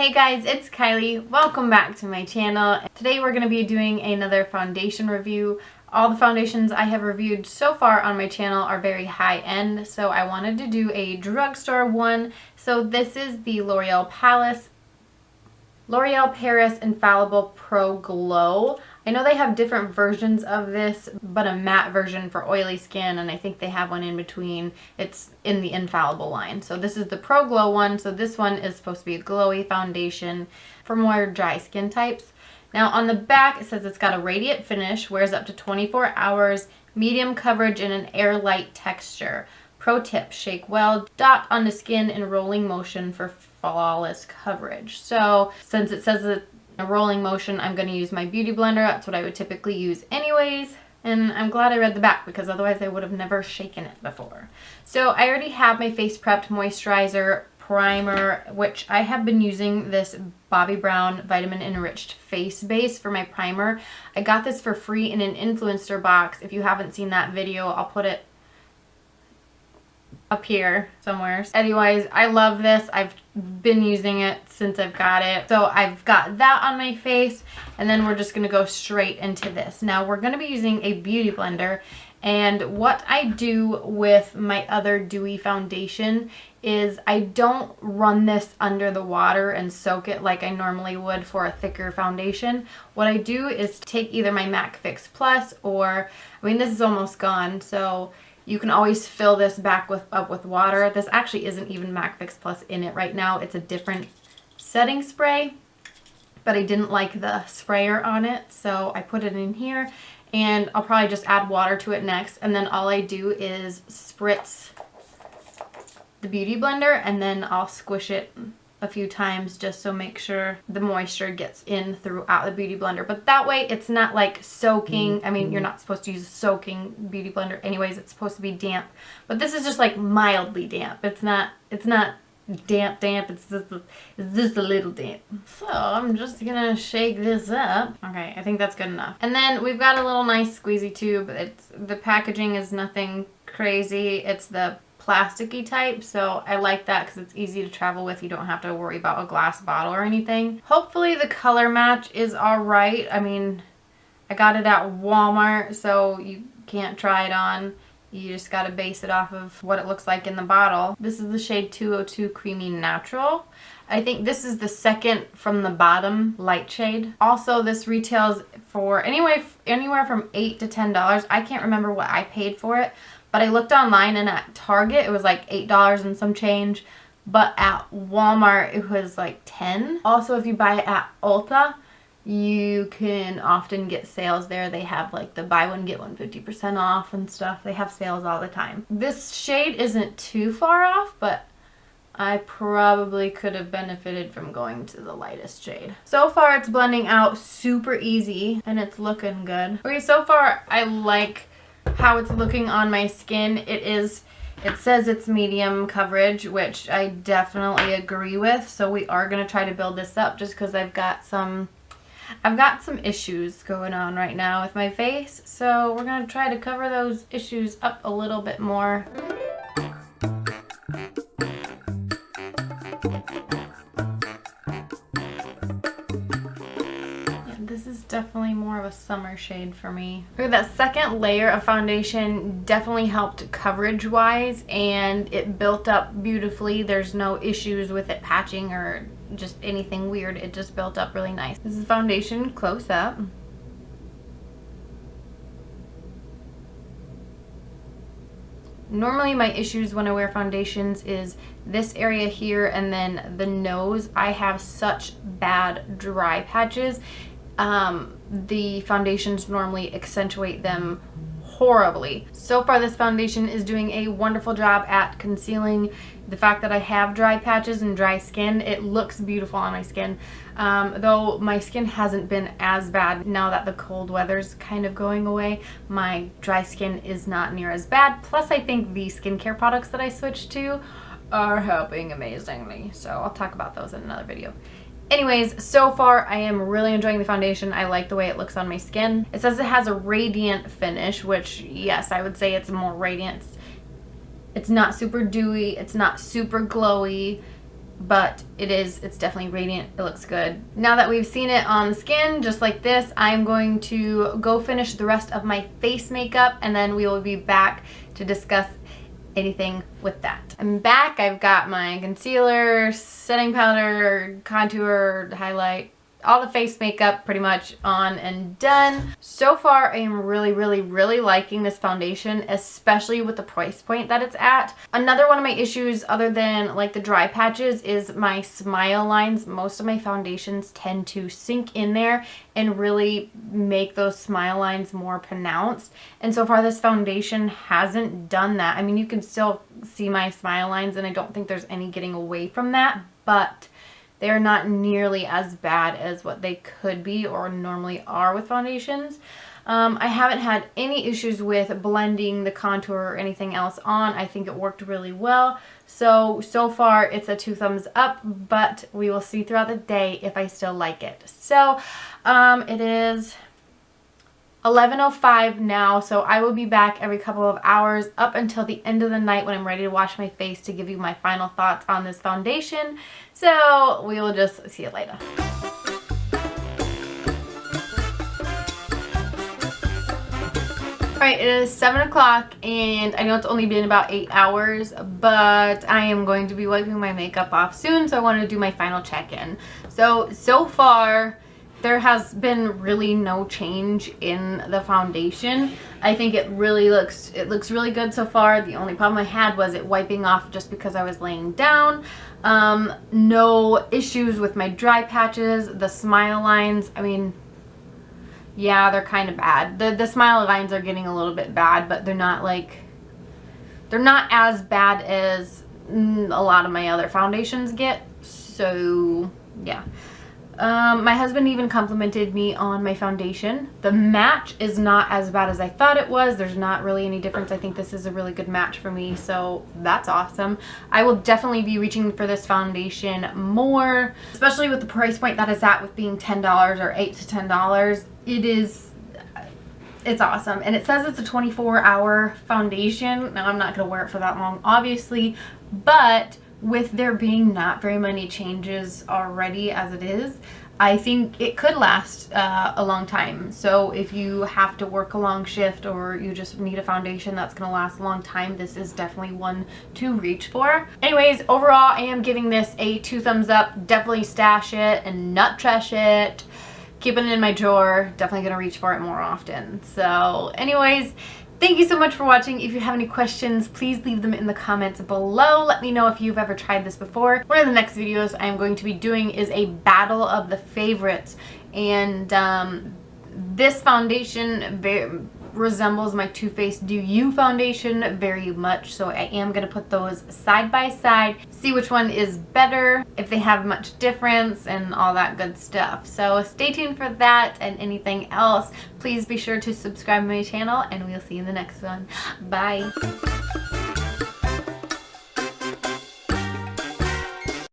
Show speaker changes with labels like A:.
A: Hey guys, it's Kylie. Welcome back to my channel. Today we're going to be doing another foundation review. All the foundations I have reviewed so far on my channel are very high end, so I wanted to do a drugstore one. So this is the L'Oreal Paris Infallible Pro Glow. I know they have different versions of this, but a matte version for oily skin, and I think they have one in between. It's in the Infallible line. So this is the Pro Glow one. So this one is supposed to be a glowy foundation for more dry skin types. Now on the back it says it's got a radiant finish, wears up to 24 hours, medium coverage, and an air-light texture. Pro tip, shake well, dot on the skin in rolling motion for flawless coverage. So since it says that a rolling motion, I'm going to use my beauty blender. That's what I would typically use anyways. And I'm glad I read the back because otherwise I would have never shaken it before. So I already have my face prepped moisturizer, primer, which I have been using this Bobbi Brown Vitamin Enriched face base for my primer. I got this for free in an influencer box. If you haven't seen that video, I'll put it up here somewhere. Anyways, I love this. I've been using it since I've got it. So I've got that on my face, and then we're just going to go straight into this. Now we're going to be using a beauty blender, and what I do with my other dewy foundation is I don't run this under the water and soak it like I normally would for a thicker foundation. What I do is take either my MAC Fix Plus or, I mean, this is almost gone, so you can always fill this back up with water. This actually isn't even MAC Fix Plus in it right now. It's a different setting spray, but I didn't like the sprayer on it, so I put it in here, and I'll probably just add water to it next, and then all I do is spritz the beauty blender, and then I'll squish it a few times just so make sure the moisture gets in throughout the beauty blender. But that way it's not like soaking. I mean, you're not supposed to use a soaking beauty blender anyways. It's supposed to be damp. But this is just like mildly damp. It's not damp. It's just a little damp. So I'm just gonna shake this up. Okay, I think that's good enough. And then we've got a little nice squeezy tube. The packaging is nothing crazy. It's the plasticky type, so I like that because it's easy to travel with. You don't have to worry about a glass bottle or anything. Hopefully the color match is alright. I mean, I got it at Walmart, so you can't try it on. You just got to base it off of what it looks like in the bottle. This is the shade 202 Creamy Natural. I think this is the second from the bottom light shade. Also, this retails for anywhere from $8 to $10. I can't remember what I paid for it, but I looked online, and at Target it was like $8 and some change, but at Walmart it was like $10. Also, if you buy it at Ulta, you can often get sales there. They have like the buy one get one 50% off and stuff. They have sales all the time. This shade isn't too far off, but I probably could have benefited from going to the lightest shade. So far it's blending out super easy and it's looking good. Okay, so far I like how it's looking on my skin. It says it's medium coverage, which I definitely agree with. So we are going to try to build this up just because I've got some issues going on right now with my face. So we're going to try to cover those issues up a little bit more. This is definitely more of a summer shade for me. Okay, that second layer of foundation definitely helped coverage wise, and it built up beautifully. There's no issues with it patching or just anything weird. It just built up really nice. This is foundation close up. Normally my issues when I wear foundations is this area here and then the nose. I have such bad dry patches. The foundations normally accentuate them horribly. So far this foundation is doing a wonderful job at concealing the fact that I have dry patches and dry skin. It looks beautiful on my skin, though my skin hasn't been as bad now that the cold weather's kind of going away. My dry skin is not near as bad. Plus I think the skincare products that I switched to are helping amazingly, so I'll talk about those in another video. Anyways, so far I am really enjoying the foundation. I like the way it looks on my skin. It says it has a radiant finish, which yes, I would say it's more radiant. It's not super dewy, it's not super glowy. but it's definitely radiant. It looks good. Now that we've seen it on the skin just like this, I'm going to go finish the rest of my face makeup, and then we will be back to discuss anything with that. I'm back. I've got my concealer, setting powder, contour, highlight, all the face makeup pretty much on and done. So far, I am really liking this foundation, especially with the price point that it's at. Another one of my issues, other than like the dry patches, is my smile lines. Most of my foundations tend to sink in there and really make those smile lines more pronounced. And so far, this foundation hasn't done that. I mean, you can still see my smile lines, and I don't think there's any getting away from that, but they're not nearly as bad as what they could be or normally are with foundations. I haven't had any issues with blending the contour or anything else on. I think it worked really well. So far it's a 2 thumbs up, but we will see throughout the day if I still like it. So it is 11:05 now, so I will be back every couple of hours up until the end of the night when I'm ready to wash my face to give you my final thoughts on this foundation. So we will just see you later. Alright, it is 7 o'clock, and I know it's only been about 8 hours, but I am going to be wiping my makeup off soon, so I wanted to do my final check-in. So far, there has been really no change in the foundation. I think it looks really good so far. The only problem I had was it wiping off just because I was laying down. No issues with my dry patches. The smile lines, I mean, yeah, they're kind of bad. The smile lines are getting a little bit bad, but they're not as bad as a lot of my other foundations get. So yeah. My husband even complimented me on my foundation. The match is not as bad as I thought it was. There's not really any difference. I think this is a really good match for me, so that's awesome. I will definitely be reaching for this foundation more, especially with the price point that it's at, with being $10 or $8 to $10. It's awesome. And it says it's a 24-hour foundation. Now, I'm not going to wear it for that long, obviously, but with there being not very many changes already as it is, I think it could last a long time. So if you have to work a long shift or you just need a foundation that's going to last a long time, this is definitely one to reach for. Anyways, overall, I am giving this a 2 thumbs up. Definitely stash it and nut trash it. Keeping it in my drawer. Definitely going to reach for it more often. So anyways, thank you so much for watching. If you have any questions, please leave them in the comments below. Let me know if you've ever tried this before. One of the next videos I'm going to be doing is a battle of the favorites. And this foundation resembles my Too Faced Do You foundation very much. So I am going to put those side by side, see which one is better, if they have much difference, and all that good stuff. So stay tuned for that and anything else. Please be sure to subscribe to my channel, and we'll see you in the next one. Bye.